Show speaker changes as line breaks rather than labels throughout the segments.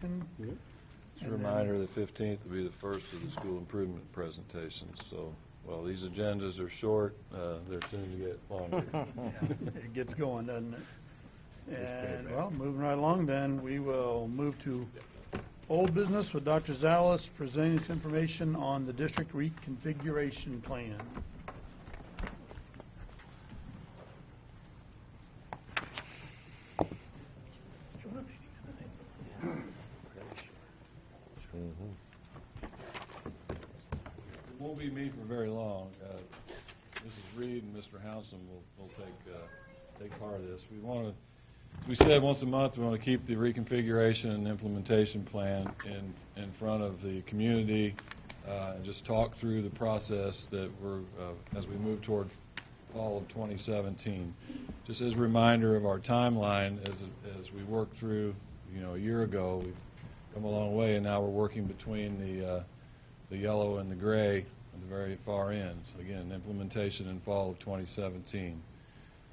Just a reminder, the 15th will be the first of the school improvement presentations. So, well, these agendas are short. They're soon to get longer.
It gets going, doesn't it? And, well, moving right along then, we will move to old business with Dr. Zalis presenting information on the district reconfiguration plan.
It won't be me for very long. Mrs. Reed and Mr. Hounsom will take part of this. We want to, as we said, once a month we want to keep the reconfiguration and implementation plan in front of the community and just talk through the process that we're as we move toward fall of 2017. Just as a reminder of our timeline, as we worked through, a year ago, we've come a long way, and now we're working between the yellow and the gray at the very far end. So again, implementation in fall of 2017.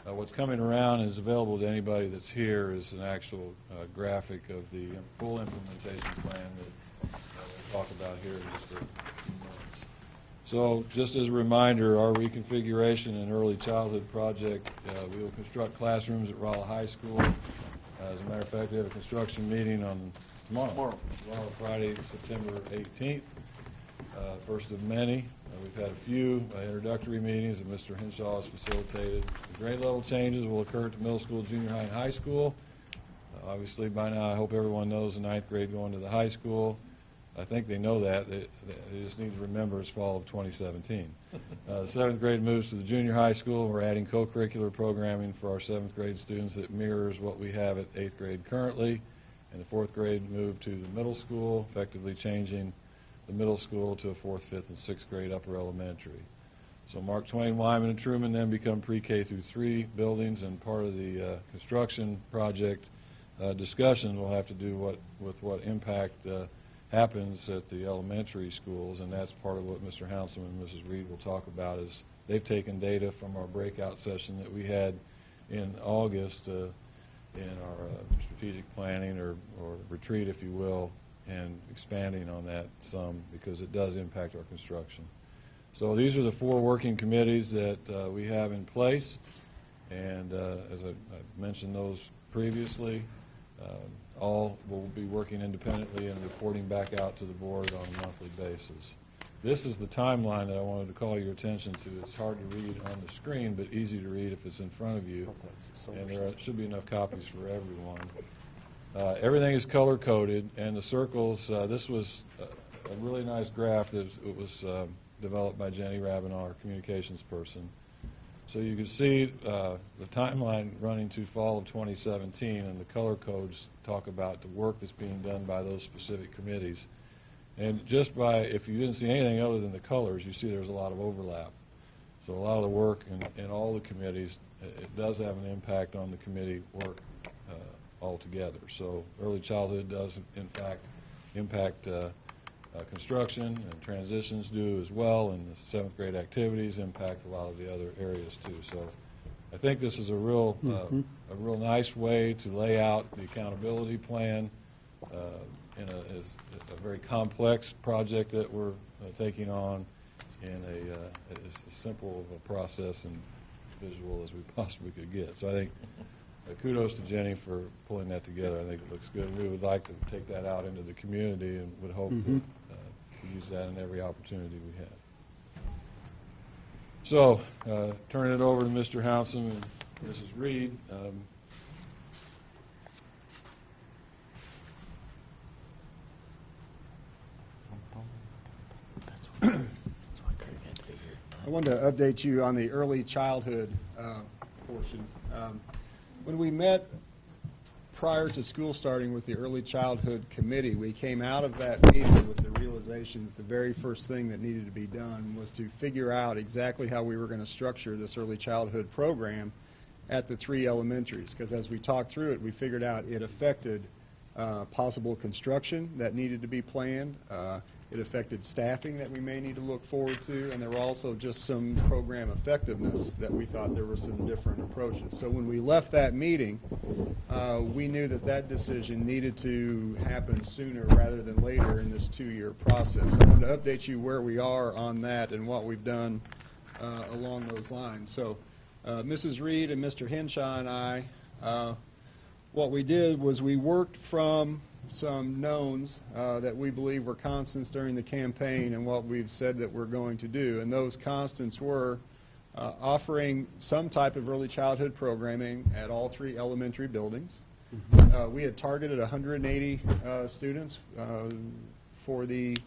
What's coming around and is available to anybody that's here is an actual graphic of the full implementation plan that we'll talk about here in just a few minutes. So just as a reminder, our reconfiguration and early childhood project, we will construct classrooms at Rolla High School. As a matter of fact, we have a construction meeting on tomorrow, Friday, September 18th, first of many. We've had a few introductory meetings that Mr. Henshaw has facilitated. The grade level changes will occur at the middle school, junior high, and high school. Obviously, by now, I hope everyone knows the ninth grade going to the high school. I think they know that. They just need to remember it's fall of 2017. The seventh grade moves to the junior high school. We're adding co-curricular programming for our seventh grade students that mirrors what we have at eighth grade currently. And the fourth grade moved to the middle school, effectively changing the middle school to a fourth, fifth, and sixth grade upper elementary. So Mark Twain, Wyman, and Truman then become pre-K through 3 buildings, and part of the construction project discussion will have to do with what impact happens at the elementary schools, and that's part of what Mr. Hounsom and Mrs. Reed will talk about. Is they've taken data from our breakout session that we had in August in our strategic planning or retreat, if you will, and expanding on that some because it does impact our construction. So these are the 4 working committees that we have in place, and as I mentioned those previously, all will be working independently and reporting back out to the board on a monthly basis. This is the timeline that I wanted to call your attention to. It's hard to read on the screen, but easy to read if it's in front of you, and there should be enough copies for everyone. Everything is color-coded, and the circles, this was a really nice graph that was developed by Jenny Rabbinow, our communications person. So you can see the timeline running to fall of 2017, and the color codes talk about the work that's being done by those specific committees. And just by, if you didn't see anything other than the colors, you see there's a lot of overlap. So a lot of the work in all the committees, it does have an impact on the committee work altogether. So early childhood does, in fact, impact construction, and transitions do as well, and the 7th grade activities impact a lot of the other areas too. So I think this is a real nice way to lay out the accountability plan in a very complex project that we're taking on in as simple of a process and visual as we possibly could get. So I think kudos to Jenny for pulling that together. I think it looks good. We would like to take that out into the community and would hope to use that in every opportunity we have. So, turning it over to Mr. Hounsom and Mrs. Reed.
I wanted to update you on the early childhood portion. When we met prior to school starting with the Early Childhood Committee, we came out of that meeting with the realization that the very first thing that needed to be done was to figure out exactly how we were going to structure this early childhood program at the 3 elementaries. Because as we talked through it, we figured out it affected possible construction that needed to be planned. It affected staffing that we may need to look forward to, and there were also just some program effectiveness that we thought there were some different approaches. So when we left that meeting, we knew that that decision needed to happen sooner rather than later in this 2-year process. I wanted to update you where we are on that and what we've done along those lines. So Mrs. Reed and Mr. Henshaw and I, what we did was we worked from some knowns that we believe were constants during the campaign and what we've said that we're going to do. And those constants were offering some type of early childhood programming at all 3 elementary buildings. We had targeted 180 students for the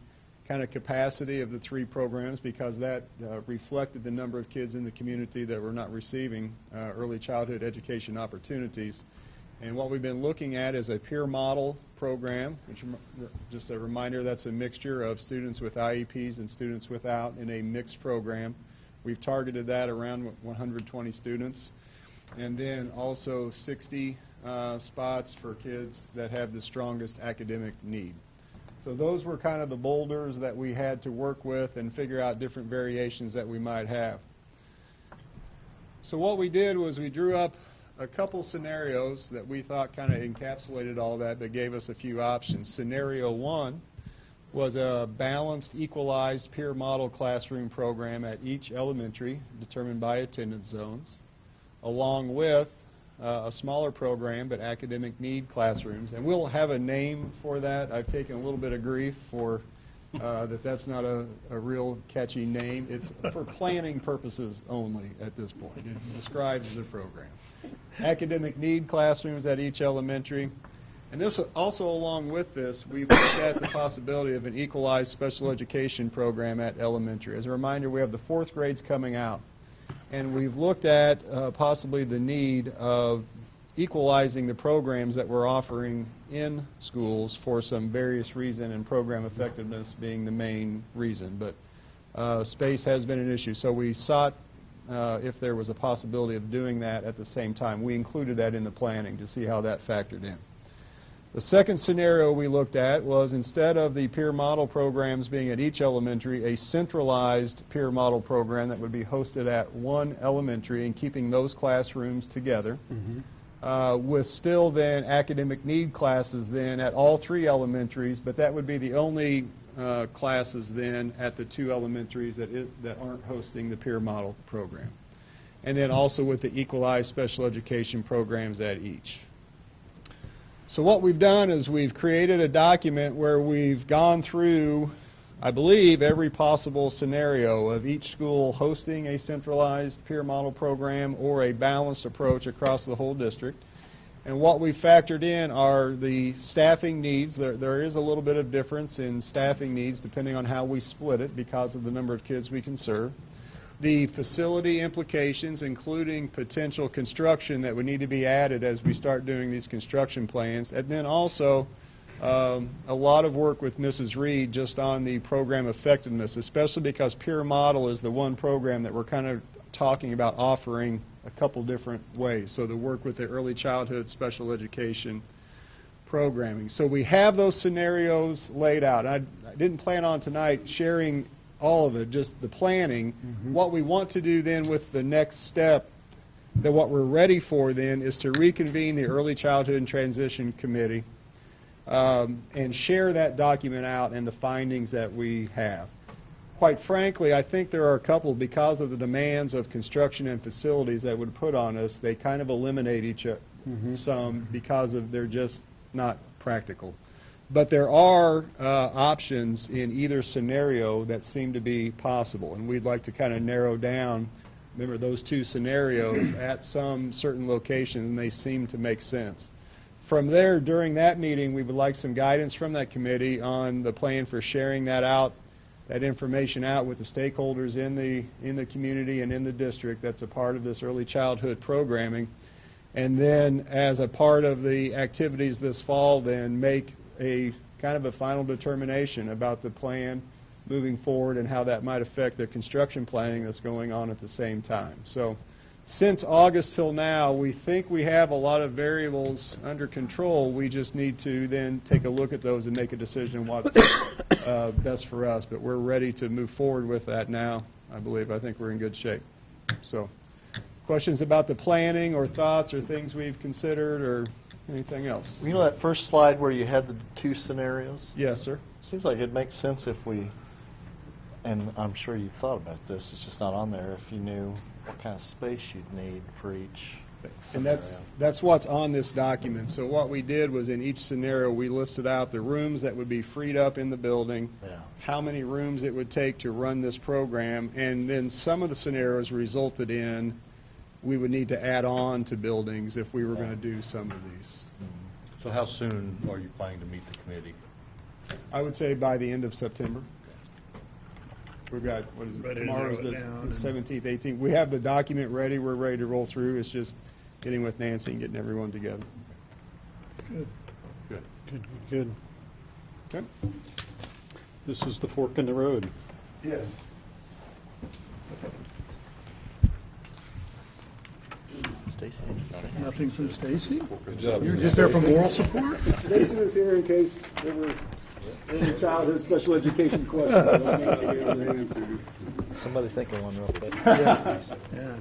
kind of capacity of the 3 programs because that reflected the number of kids in the community that were not receiving early childhood education opportunities. And what we've been looking at is a peer model program, which, just a reminder, that's a mixture of students with IEPs and students without in a mixed program. We've targeted that around 120 students. And then also 60 spots for kids that have the strongest academic need. So those were kind of the boulders that we had to work with and figure out different variations that we might have. So what we did was we drew up a couple scenarios that we thought kind of encapsulated all that, but gave us a few options. Scenario 1 was a balanced, equalized peer model classroom program at each elementary, determined by attendance zones, along with a smaller program, but academic need classrooms. And we'll have a name for that. I've taken a little bit of grief for that's not a real catchy name. It's for planning purposes only at this point. It describes the program. Academic need classrooms at each elementary. And this also, along with this, we've looked at the possibility of an equalized special education program at elementary. As a reminder, we have the 4th grades coming out. And we've looked at possibly the need of equalizing the programs that we're offering in schools for some various reason, and program effectiveness being the main reason. But space has been an issue. So we sought if there was a possibility of doing that at the same time. We included that in the planning to see how that factored in. The second scenario we looked at was, instead of the peer model programs being at each elementary, a centralized peer model program that would be hosted at one elementary and keeping those classrooms together, with still then academic need classes then at all 3 elementaries, but that would be the only classes then at the 2 elementaries that aren't hosting the peer model program. And then also with the equalized special education programs at each. So what we've done is we've created a document where we've gone through, I believe, every possible scenario of each school hosting a centralized peer model program or a balanced approach across the whole district. And what we factored in are the staffing needs. There is a little bit of difference in staffing needs depending on how we split it because of the number of kids we can serve. The facility implications, including potential construction that would need to be added as we start doing these construction plans. And then also a lot of work with Mrs. Reed just on the program effectiveness, especially because peer model is the one program that we're kind of talking about offering a couple different ways. So the work with the early childhood special education programming. So we have those scenarios laid out. I didn't plan on tonight sharing all of it, just the planning. What we want to do then with the next step, that what we're ready for then, is to reconvene the Early Childhood and Transition Committee and share that document out and the findings that we have. Quite frankly, I think there are a couple, because of the demands of construction and facilities that would put on us, they kind of eliminate each some because of they're just not practical. But there are options in either scenario that seem to be possible, and we'd like to kind of narrow down, remember, those 2 scenarios at some certain location, and they seem to make sense. From there, during that meeting, we would like some guidance from that committee on the plan for sharing that out, that information out with the stakeholders in the community and in the district that's a part of this early childhood programming. And then as a part of the activities this fall, then make a kind of a final determination about the plan moving forward and how that might affect the construction planning that's going on at the same time. So since August till now, we think we have a lot of variables under control. We just need to then take a look at those and make a decision what's best for us. But we're ready to move forward with that now, I believe. I think we're in good shape. So, questions about the planning or thoughts or things we've considered or anything else?
You know that first slide where you had the two scenarios?
Yes, sir.
Seems like it makes sense if we, and I'm sure you thought about this, it's just not on there, if you knew what kind of space you'd need for each
And
scenario.
that's what's on this document. So what we did was in each scenario, we listed out the rooms that would be freed up in the building,
Yeah.
how many rooms it would take to run this program, and then some of the scenarios resulted in we would need to add on to buildings if we were going to do some of these.
So how soon are you planning to meet the committee?
I would say by the end of September. We've got, what is it,
Ready to
tomorrow's
narrow
the
it down and-
17th, 18th. We have the document ready, we're ready to roll through. It's just getting with Nancy and getting everyone together.
Good.
Good.
Good, good, good.
Okay?
This is the fork in the road.
Yes.
Stacy, interesting.
Nothing from Stacy?
Good job.
You're just there for moral support?
Jason is here in case there were any childhood special education questions. I may not be able to answer.
Somebody think of one real quick.
Yeah.